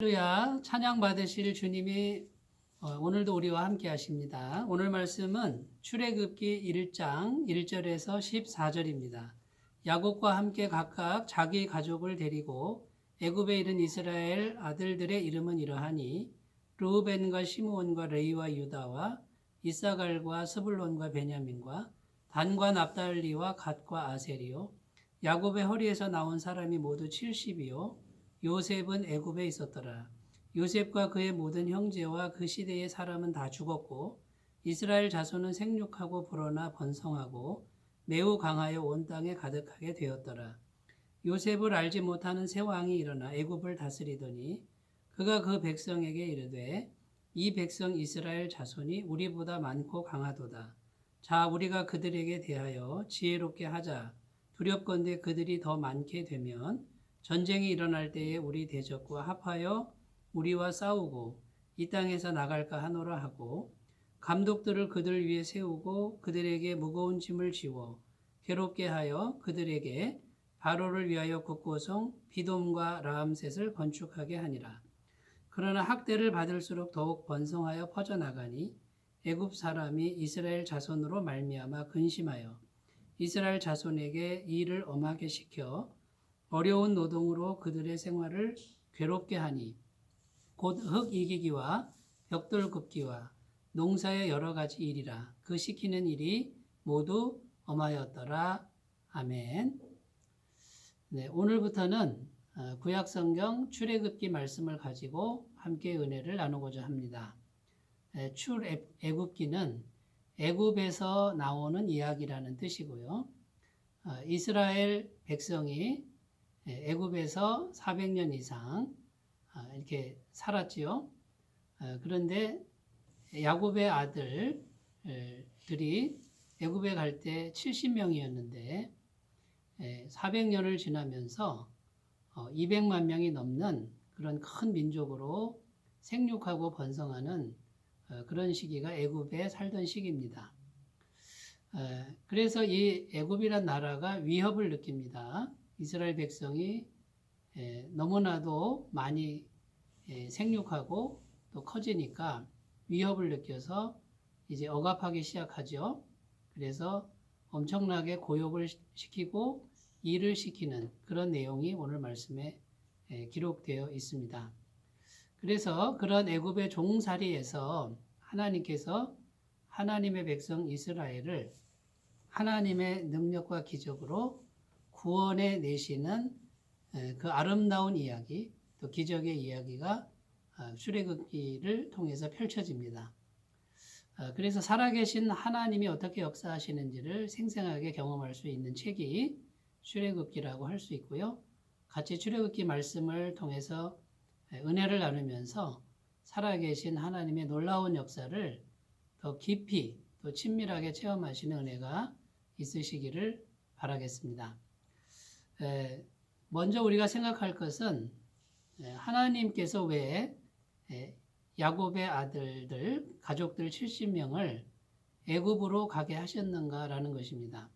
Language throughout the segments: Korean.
할렐루야, 찬양 받으실 주님이 오늘도 우리와 함께 하십니다. 오늘 말씀은 출애굽기 1장 1절에서 14절입니다. 야곱과 함께 각각 자기 가족을 데리고 애굽에 이른 이스라엘 아들들의 이름은 이러하니 르우벤과 시므온과 레위와 유다와 이사갈과 스불론과 베냐민과 단과 납달리와 갓과 아셀이요. 야곱의 허리에서 나온 사람이 모두 70이요. 요셉은 애굽에 있었더라. 요셉과 그의 모든 형제와 그 시대의 사람은 다 죽었고 이스라엘 자손은 생육하고 불어나 번성하고 매우 강하여 온 땅에 가득하게 되었더라. 요셉을 알지 못하는 새 왕이 일어나 애굽을 다스리더니 그가 그 백성에게 이르되 이 백성 이스라엘 자손이 우리보다 많고 강하도다. 자, 우리가 그들에게 대하여 지혜롭게 하자. 두렵건대 그들이 더 많게 되면 전쟁이 일어날 때에 우리 대적과 합하여 우리와 싸우고 이 땅에서 나갈까 하노라 하고 감독들을 그들 위에 세우고 그들에게 무거운 짐을 지워 괴롭게 하여 그들에게 바로를 위하여 국고성 비돔과 라암셋을 건축하게 하니라. 그러나 학대를 받을수록 더욱 번성하여 퍼져나가니 애굽 사람이 이스라엘 자손으로 말미암아 근심하여 이스라엘 자손에게 일을 엄하게 시켜 어려운 노동으로 그들의 생활을 괴롭게 하니 곧 흙 이기기와 벽돌 굽기와 농사의 여러 가지 일이라. 그 시키는 일이 모두 엄하였더라. 아멘. 네, 오늘부터는 구약성경 출애굽기 말씀을 가지고 함께 은혜를 나누고자 합니다. 출애굽기는 애굽에서 나오는 이야기라는 뜻이고요. 이스라엘 백성이 애굽에서 400년 이상 이렇게 살았지요. 그런데 야곱의 아들들이 애굽에 갈 때 70명이었는데 400년을 지나면서 200만 명이 넘는 그런 큰 민족으로 생육하고 번성하는 그런 시기가 애굽에 살던 시기입니다. 그래서 이 애굽이란 나라가 위협을 느낍니다. 이스라엘 백성이 너무나도 많이 생육하고 또 커지니까 위협을 느껴서 이제 억압하기 시작하죠. 그래서 엄청나게 고욕을 시키고 일을 시키는 그런 내용이 오늘 말씀에 기록되어 있습니다. 그래서 그런 애굽의 종살이에서 하나님께서 하나님의 백성 이스라엘을 하나님의 능력과 기적으로 구원해 내시는 그 아름다운 이야기, 또 기적의 이야기가 출애굽기를 통해서 펼쳐집니다. 그래서 살아계신 하나님이 어떻게 역사하시는지를 생생하게 경험할 수 있는 책이 출애굽기라고 할 수 있고요. 같이 출애굽기 말씀을 통해서 은혜를 나누면서 살아계신 하나님의 놀라운 역사를 더 깊이 또 친밀하게 체험하시는 은혜가 있으시기를 바라겠습니다. 먼저 우리가 생각할 것은 하나님께서 왜 야곱의 아들들, 가족들 70명을 애굽으로 가게 하셨는가라는 것입니다.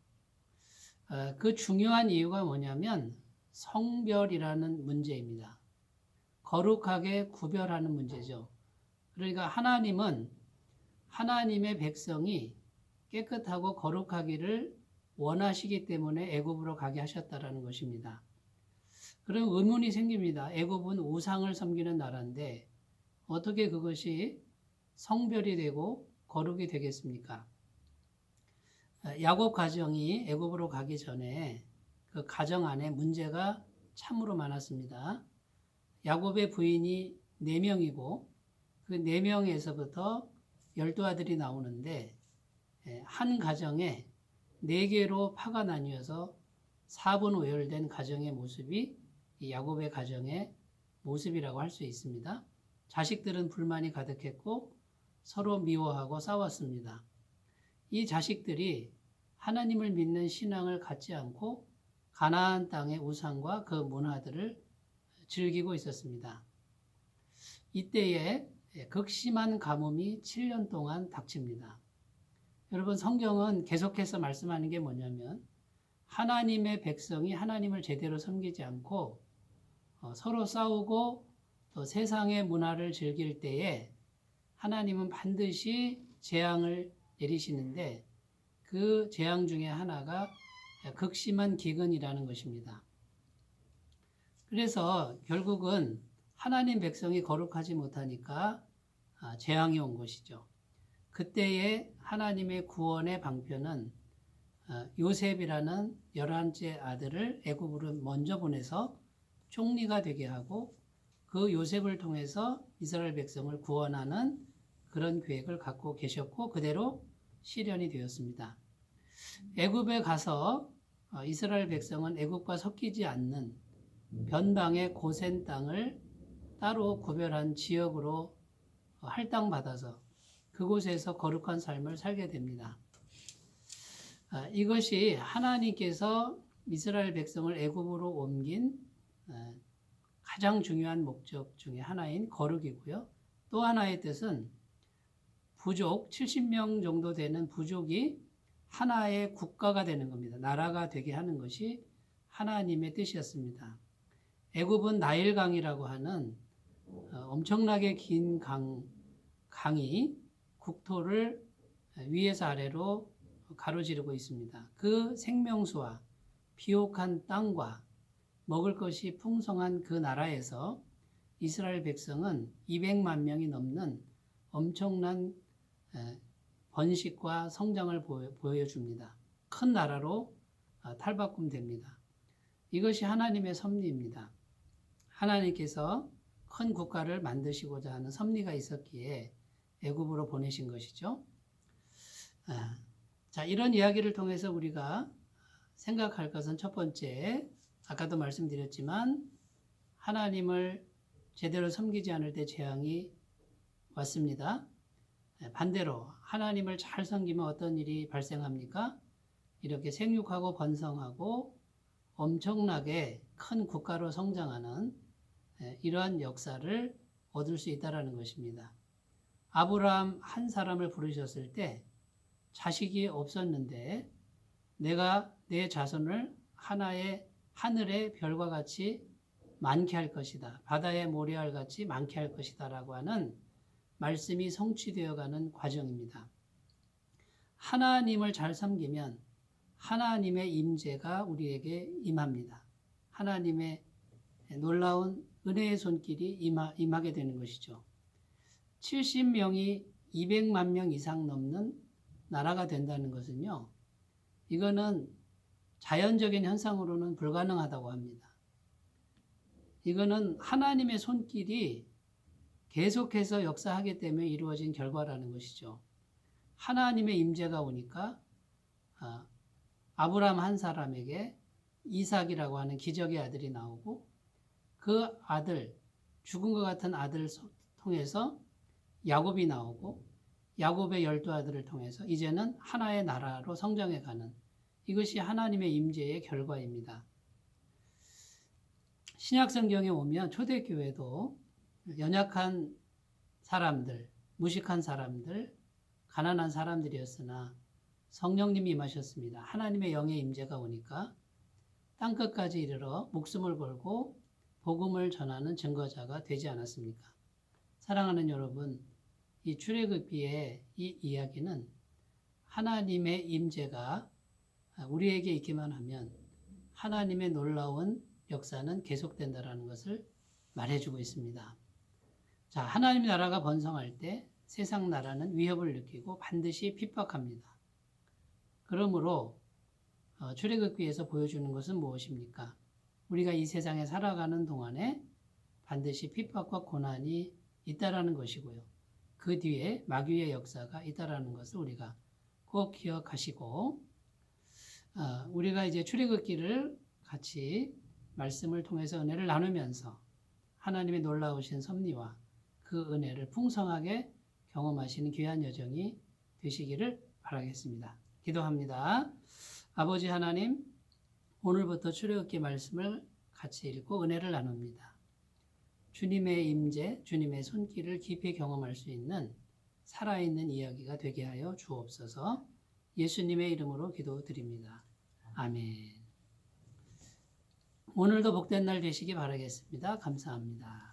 그 중요한 이유가 뭐냐면 성별이라는 문제입니다. 거룩하게 구별하는 문제죠. 그러니까 하나님은 하나님의 백성이 깨끗하고 거룩하기를 원하시기 때문에 애굽으로 가게 하셨다라는 것입니다. 그럼 의문이 생깁니다. 애굽은 우상을 섬기는 나라인데 어떻게 그것이 성별이 되고 거룩이 되겠습니까? 야곱 가정이 애굽으로 가기 전에 그 가정 안에 문제가 참으로 많았습니다. 야곱의 부인이 4명이고 그 4명에서부터 12아들이 나오는데 한 가정에 4개로 파가 나뉘어서 4분 오열된 가정의 모습이 이 야곱의 가정의 모습이라고 할 수 있습니다. 자식들은 불만이 가득했고 서로 미워하고 싸웠습니다. 이 자식들이 하나님을 믿는 신앙을 갖지 않고 가나안 땅의 우상과 그 문화들을 즐기고 있었습니다. 이때에 극심한 가뭄이 7년 동안 닥칩니다. 여러분, 성경은 계속해서 말씀하는 게 뭐냐면 하나님의 백성이 하나님을 제대로 섬기지 않고 서로 싸우고 또 세상의 문화를 즐길 때에 하나님은 반드시 재앙을 내리시는데 그 재앙 중에 하나가 극심한 기근이라는 것입니다. 그래서 결국은 하나님 백성이 거룩하지 못하니까 재앙이 온 것이죠. 그때에 하나님의 구원의 방편은 요셉이라는 11째 아들을 애굽으로 먼저 보내서 총리가 되게 하고 그 요셉을 통해서 이스라엘 백성을 구원하는 그런 계획을 갖고 계셨고 그대로 실현이 되었습니다. 애굽에 가서 이스라엘 백성은 애굽과 섞이지 않는 변방의 고센 땅을 따로 구별한 지역으로 할당받아서 그곳에서 거룩한 삶을 살게 됩니다. 이것이 하나님께서 이스라엘 백성을 애굽으로 옮긴 가장 중요한 목적 중에 하나인 거룩이고요. 또 하나의 뜻은 부족 70명 정도 되는 부족이 하나의 국가가 되는 겁니다. 나라가 되게 하는 것이 하나님의 뜻이었습니다. 애굽은 나일강이라고 하는 엄청나게 긴 강이 국토를 위에서 아래로 가로지르고 있습니다. 그 생명수와 비옥한 땅과 먹을 것이 풍성한 그 나라에서 이스라엘 백성은 200만 명이 넘는 엄청난 번식과 성장을 보여줍니다. 큰 나라로 탈바꿈됩니다. 이것이 하나님의 섭리입니다. 하나님께서 큰 국가를 만드시고자 하는 섭리가 있었기에 애굽으로 보내신 것이죠. 자, 이런 이야기를 통해서 우리가 생각할 것은 첫 번째, 아까도 말씀드렸지만 하나님을 제대로 섬기지 않을 때 재앙이 왔습니다. 반대로 하나님을 잘 섬기면 어떤 일이 발생합니까? 이렇게 생육하고 번성하고 엄청나게 큰 국가로 성장하는 이러한 역사를 얻을 수 있다는 것입니다. 아브라함 한 사람을 부르셨을 때 자식이 없었는데 내가 내 자손을 하나의 하늘의 별과 같이 많게 할 것이다. 바다의 모래알 같이 많게 할 것이다. 라고 하는 말씀이 성취되어가는 과정입니다. 하나님을 잘 섬기면 하나님의 임재가 우리에게 임합니다. 하나님의 놀라운 은혜의 손길이 임하게 되는 것이죠. 70명이 200만 명 이상 넘는 나라가 된다는 것은요. 이거는 자연적인 현상으로는 불가능하다고 합니다. 이거는 하나님의 손길이 계속해서 역사하기 때문에 이루어진 결과라는 것이죠. 하나님의 임재가 오니까 아브라함 한 사람에게 이삭이라고 하는 기적의 아들이 나오고 그 아들, 죽은 것 같은 아들을 통해서 야곱이 나오고 야곱의 12아들을 통해서 이제는 하나의 나라로 성장해가는 이것이 하나님의 임재의 결과입니다. 신약성경에 오면 초대교회도 연약한 사람들, 무식한 사람들, 가난한 사람들이었으나 성령님이 임하셨습니다. 하나님의 영의 임재가 오니까 땅끝까지 이르러 목숨을 걸고 복음을 전하는 증거자가 되지 않았습니까? 사랑하는 여러분, 이 출애굽기의 이 이야기는 하나님의 임재가 우리에게 있기만 하면 하나님의 놀라운 역사는 계속된다는 것을 말해주고 있습니다. 자, 하나님의 나라가 번성할 때 세상 나라는 위협을 느끼고 반드시 핍박합니다. 그러므로 출애굽기에서 보여주는 것은 무엇입니까? 우리가 이 세상에 살아가는 동안에 반드시 핍박과 고난이 있다라는 것이고요. 그 뒤에 마귀의 역사가 있다라는 것을 우리가 꼭 기억하시고 우리가 이제 출애굽기를 같이 말씀을 통해서 은혜를 나누면서 하나님의 놀라우신 섭리와 그 은혜를 풍성하게 경험하시는 귀한 여정이 되시기를 바라겠습니다. 기도합니다. 아버지 하나님, 오늘부터 출애굽기 말씀을 같이 읽고 은혜를 나눕니다. 주님의 임재, 주님의 손길을 깊이 경험할 수 있는 살아있는 이야기가 되게 하여 주옵소서. 예수님의 이름으로 기도드립니다. 아멘. 오늘도 복된 날 되시기 바라겠습니다. 감사합니다.